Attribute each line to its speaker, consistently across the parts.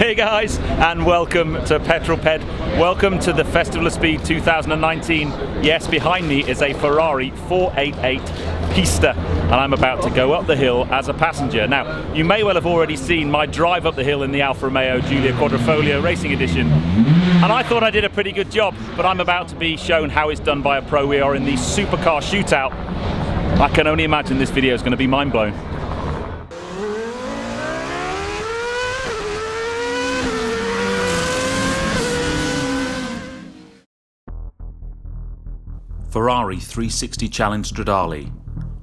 Speaker 1: Hey guys, and welcome to Petrol Ped. Welcome to the Festival of Speed 2019. Yes, behind me is a Ferrari 488 Pista, and I'm about to go up the hill as a passenger. Now, you may well have already seen my drive up the hill in the Alfa Romeo Giulia Quadrifoglio Racing Edition, and I thought I did a pretty good job, but I'm about to be shown how it's done by a pro. We are in the Supercar shootout. I can only imagine this video is going to be mind-blown. Ferrari 360 Challenge Stradale,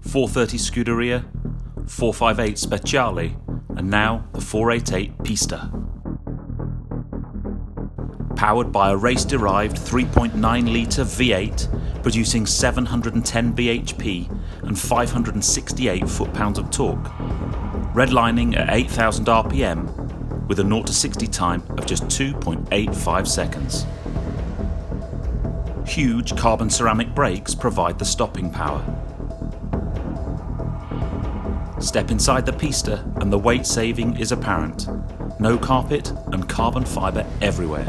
Speaker 1: 430 Scuderia, 458 Speciale, and now the 488 Pista. Powered by a race-derived 3.9-litre V8, producing 710 bhp and 568 foot-pounds of torque, redlining at 8,000 RPM with a 0 to 60 time of just 2.85 seconds. Huge carbon ceramic brakes provide the stopping power. Step inside the Pista and the weight saving is apparent. No carpet and carbon fibre everywhere.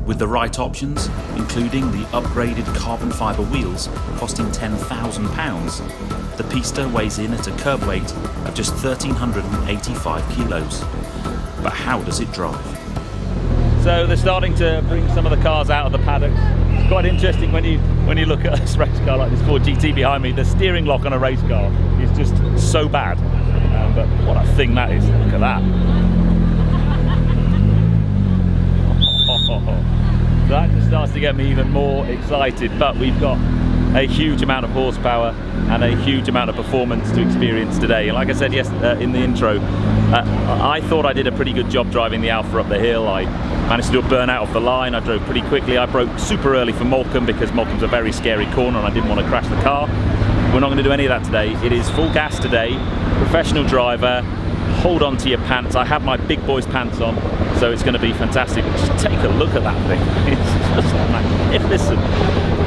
Speaker 1: With the right options, including the upgraded carbon fibre wheels costing £10,000, the Pista weighs in at a curb weight of just 1,385 kilos. But how does it drive? So they're starting to bring some of the cars out of the paddock. It's quite interesting when you look at a race car like this Ford GT behind me. The steering lock on a race car is just so bad. But what a thing that is! Look at that. That just starts to get me even more excited. But we've got a huge amount of horsepower and a huge amount of performance to experience today. And like I said in the intro, I thought I did a pretty good job driving the Alfa up the hill. I managed to do a burnout off the line. I drove pretty quickly. I broke super early for Morecambe because Morecambe's a very scary corner and I didn't want to crash the car. We're not going to do any of that today. It is full gas today, professional driver, hold on to your pants. I have my big boys pants on, so it's going to be fantastic. Just take a look at that thing. It's just magnificent.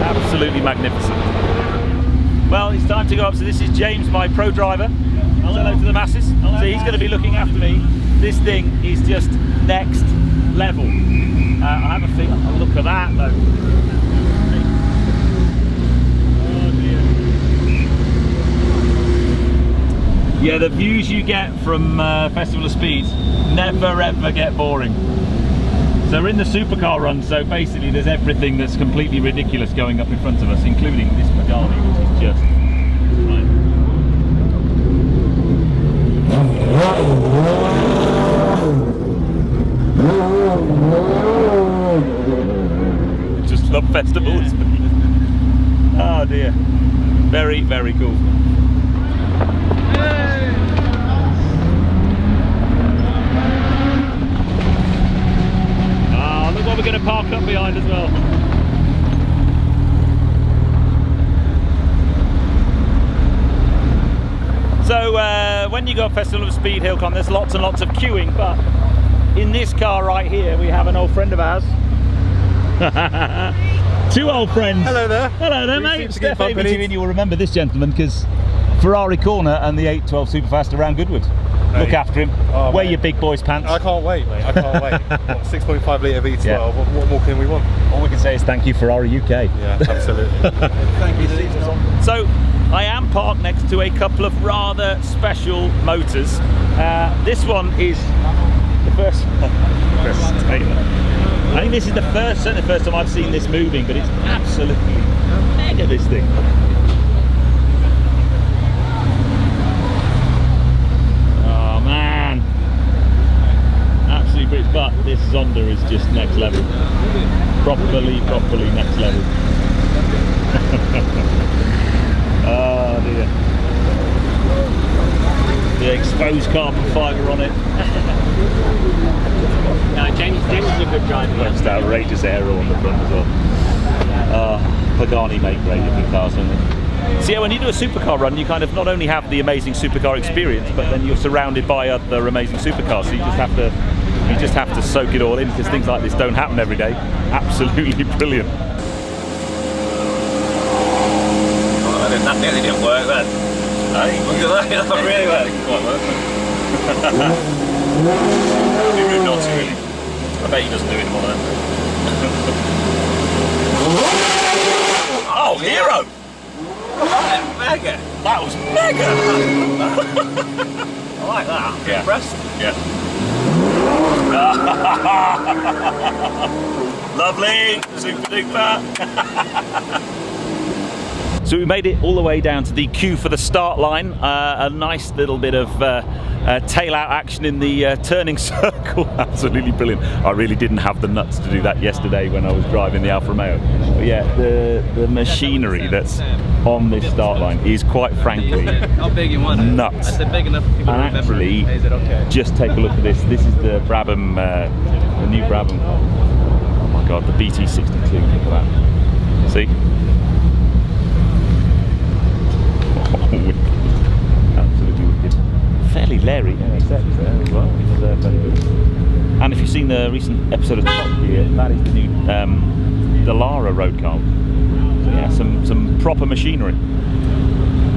Speaker 1: Absolutely magnificent. Well, it's time to go up. So this is James, my pro driver. Hello to the masses. Hello, so he's going to be looking after me. This thing is just next level. I have a feeling. Oh, look at that though. Oh dear. Yeah, the views you get from Festival of Speed never ever get boring. So we're in the Supercar run, so basically there's everything that's completely ridiculous going up in front of us, including this Pagani, which is just... Just love festivals. Oh dear. Very, very cool. We're going to park up behind as well. So when you go up Festival of Speed Hillclimb, there's lots and lots of queuing, but in this car right here we have an old friend of ours. Two old friends.
Speaker 2: Hello there.
Speaker 1: Hello there, mate. Steph and you will remember this gentleman because Ferrari corner and the 812 Superfast around Goodwood. Hey. Look after him. Oh, wear your big boys pants.
Speaker 2: I can't wait, mate. I can't wait. 6.5 litre V12. Yeah. What more can we want?
Speaker 1: All we can say is thank you, Ferrari UK.
Speaker 2: Yeah, absolutely. Thank you.
Speaker 1: So I am parked next to a couple of rather special motors. This one is the first. I think this is certainly the first time I've seen this moving, but it's absolutely mega, this thing. But this Zonda is just next level. Properly next level. Oh dear. The exposed carbon fibre on it.
Speaker 3: No, James is a good driver.
Speaker 1: Just outrageous aero on the front as well. Pagani make great looking cars, don't they? So yeah, when you do a supercar run, you kind of not only have the amazing supercar experience, but then you're surrounded by other amazing supercars, so you just have to soak it all in, because things like this don't happen every day. Absolutely brilliant.
Speaker 3: Oh, that nearly didn't work then. Hey, look at that, that really worked. It'd be rude not bet he doesn't do any more then. Oh, hero! Mega! That was mega! I like that. I'm impressed. Yeah. Lovely! Super duper!
Speaker 1: So we made it all the way down to the queue for the start line. A nice little bit of tail out action in the turning circle. Absolutely brilliant. I really didn't have the nuts to do that yesterday when I was driving the Alfa Romeo. But yeah, the machinery that's on this start line is quite frankly nuts.
Speaker 4: I said big enough for people to
Speaker 1: And
Speaker 4: remember.
Speaker 1: actually,
Speaker 4: Is it okay?
Speaker 1: just take a look at this. This is the Brabham, the new Brabham. Oh my God, the BT62. Look at that. See? Absolutely wicked. Fairly Larry NSX there as well. It's, very good. And if you've seen the recent episode of Top Gear, that is the new Dallara road car. So yeah, some proper machinery.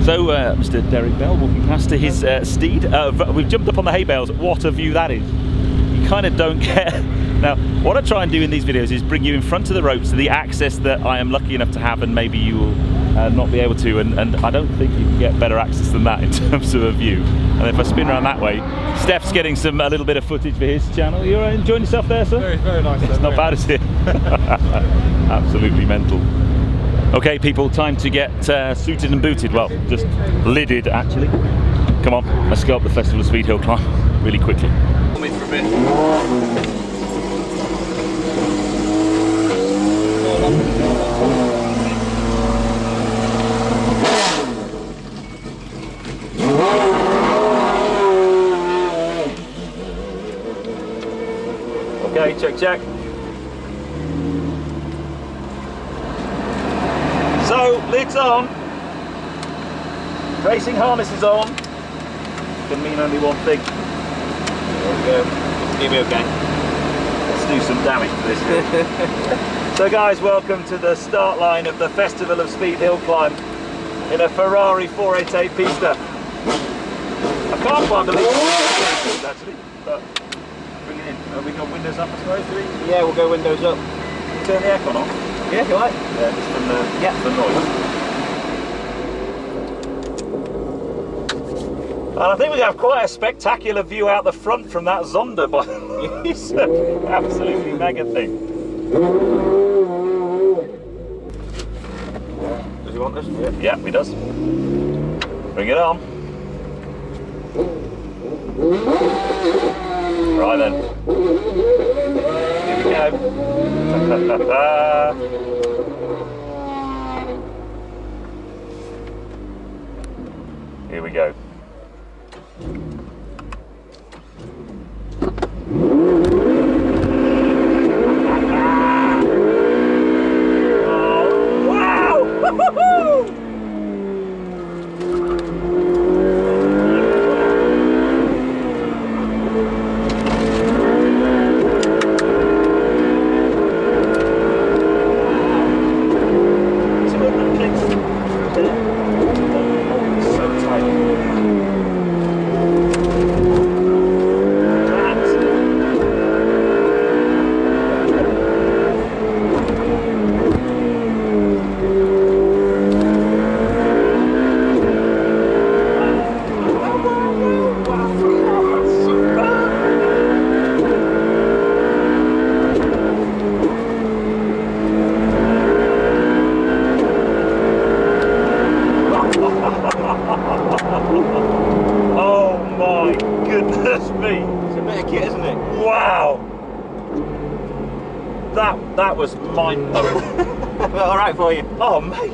Speaker 1: So Mr. Derek Bell walking past to his steed. We've jumped up on the hay bales. What a view that is. You kind of don't care. Now, what I try and do in these videos is bring you in front of the ropes to the access that I am lucky enough to have, and maybe you will not be able to, and I don't think you can get better access than that in terms of a view. And if I spin around that way, Steph's getting a little bit of footage for his channel. You're enjoying yourself there, sir?
Speaker 2: Very, very nice.
Speaker 1: It's not bad, is it? Absolutely mental. Okay, people, time to get suited and booted. Well, just lidded, actually. Come on, let's go up the Festival of Speed Hill Climb really quickly.
Speaker 3: Come in for a bit.
Speaker 1: Okay, check. So, lids on. Racing harness is on. Can mean only one thing.
Speaker 3: There we go. Give me okay.
Speaker 1: Let's do some damage to this thing. So guys, welcome to the start line of the Festival of Speed Hill Climb in a Ferrari 488 Pista. I can't quite believe it actually, but bring it in. Have we got windows up, I suppose, do we?
Speaker 3: Yeah, we'll go windows up.
Speaker 1: Turn the aircon off.
Speaker 3: Yeah, if you like.
Speaker 1: Yeah, just from the noise. And I think we have quite a spectacular view out the front from that Zonda, by the way. It's an absolutely mega thing.
Speaker 3: Does he want this?
Speaker 1: Yeah, he does. Bring it on. Right then. Here we go. Here we go. That was mind-blowing.
Speaker 3: All right for you.
Speaker 1: Oh, mate.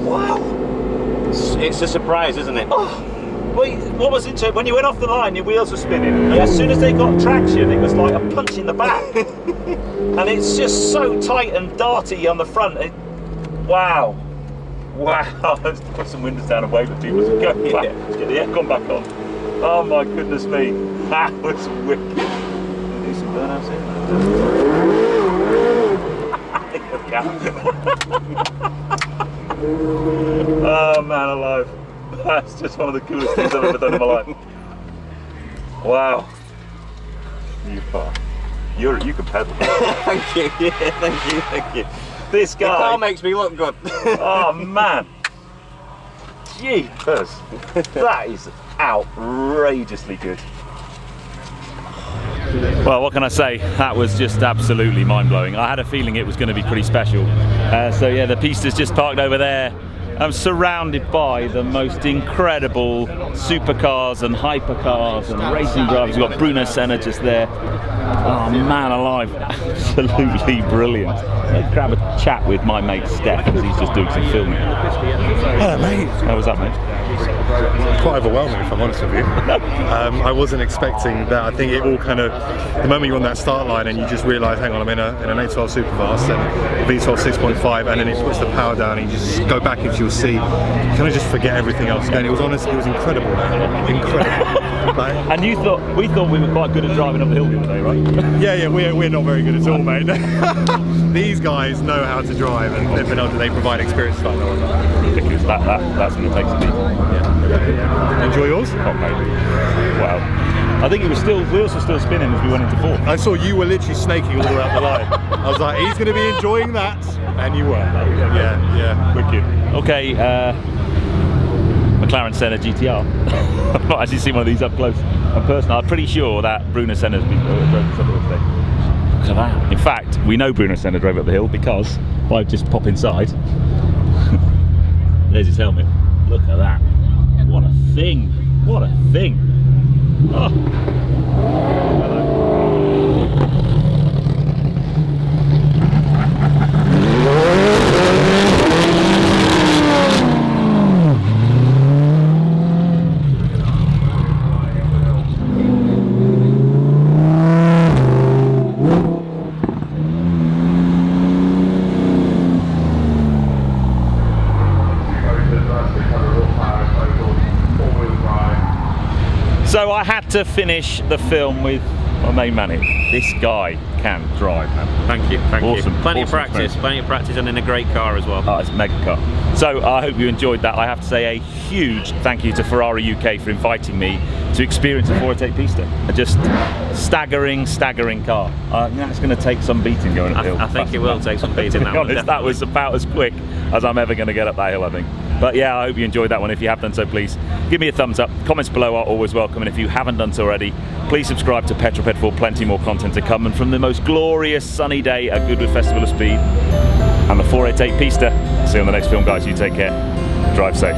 Speaker 1: Wow.
Speaker 3: It's a surprise, isn't it?
Speaker 1: Oh, wait, what was interesting, when you went off the line, your wheels were spinning. And as soon as they got traction, it was like a punch in the back. And it's just so tight and darty on the front. Wow. Wow. Let's put some windows down and wave at people. Go back. Let's get the aircon back on. Oh my goodness me. That was wicked. Do some burnouts here. Oh man alive. That's just one of the coolest things I've ever done in my life. Wow. You can pedal.
Speaker 3: Thank you, yeah, thank you.
Speaker 1: This guy.
Speaker 3: The car makes me look good.
Speaker 1: Oh man. Jeepers. That is outrageously good. Well, what can I say? That was just absolutely mind-blowing. I had a feeling it was going to be pretty special. So yeah, the Pista's just parked over there. I'm surrounded by the most incredible supercars and hypercars and racing drivers. We've got Bruno Senna just there. Oh man alive, absolutely brilliant. Let's grab a chat with my mate Steph because he's just doing some filming.
Speaker 2: Hello mate.
Speaker 1: How was that, mate?
Speaker 2: Quite overwhelming if I'm honest with you. I wasn't expecting that. I think it all kind of, the moment you're on that start line and you just realise, hang on, I'm in an 812 Superfast and V12 6.5, and then it puts the power down and you just go back into your seat, you kind of just forget everything else again. It was honestly, it was incredible, man. Incredible. Like,
Speaker 1: and we thought we were quite good at driving up the hill the other day, right?
Speaker 2: yeah, we're not very good at all, mate. These guys know how to drive, and they provide experience like no one.
Speaker 1: Ridiculous. That's what it takes to be.
Speaker 2: Yeah. Enjoy yours?
Speaker 1: Oh, mate. Wow. I think wheels were still spinning as we went into fourth.
Speaker 2: I saw you were literally snaking all the way up the line. I was like, he's going to be enjoying that, and you were. Yeah.
Speaker 1: Wicked. Okay, McLaren Senna GTR. I've not actually seen one of these up close and personal. I'm pretty sure that Bruno Senna's been drove this up the hill today. Look at that. In fact, we know Bruno Senna drove up the hill because if I just pop inside, there's his helmet. Look at that. What a thing. What a thing. Oh. Hello. So I had to finish the film with my main man. This guy can drive, man.
Speaker 3: Thank you, thank
Speaker 1: Awesome.
Speaker 3: you. Plenty of
Speaker 1: Experience.
Speaker 3: practice and in a great car as well.
Speaker 1: Oh, it's a mega car. So I hope you enjoyed that. I have to say a huge thank you to Ferrari UK for inviting me to experience a 488 Pista. A just staggering car. That's going to take some beating going up the hill.
Speaker 3: I think it will take some beating.
Speaker 1: To be honest, that was about as quick as I'm ever going to get up that hill, I think. But yeah, I hope you enjoyed that one. If you have done so, please give me a thumbs up. Comments below are always welcome, and if you haven't done so already, please subscribe to Petrol for plenty more content to come. And from the most glorious sunny day at Goodwood Festival of Speed and the 488 Pista, see you on the next film, guys. You take care. Drive safe.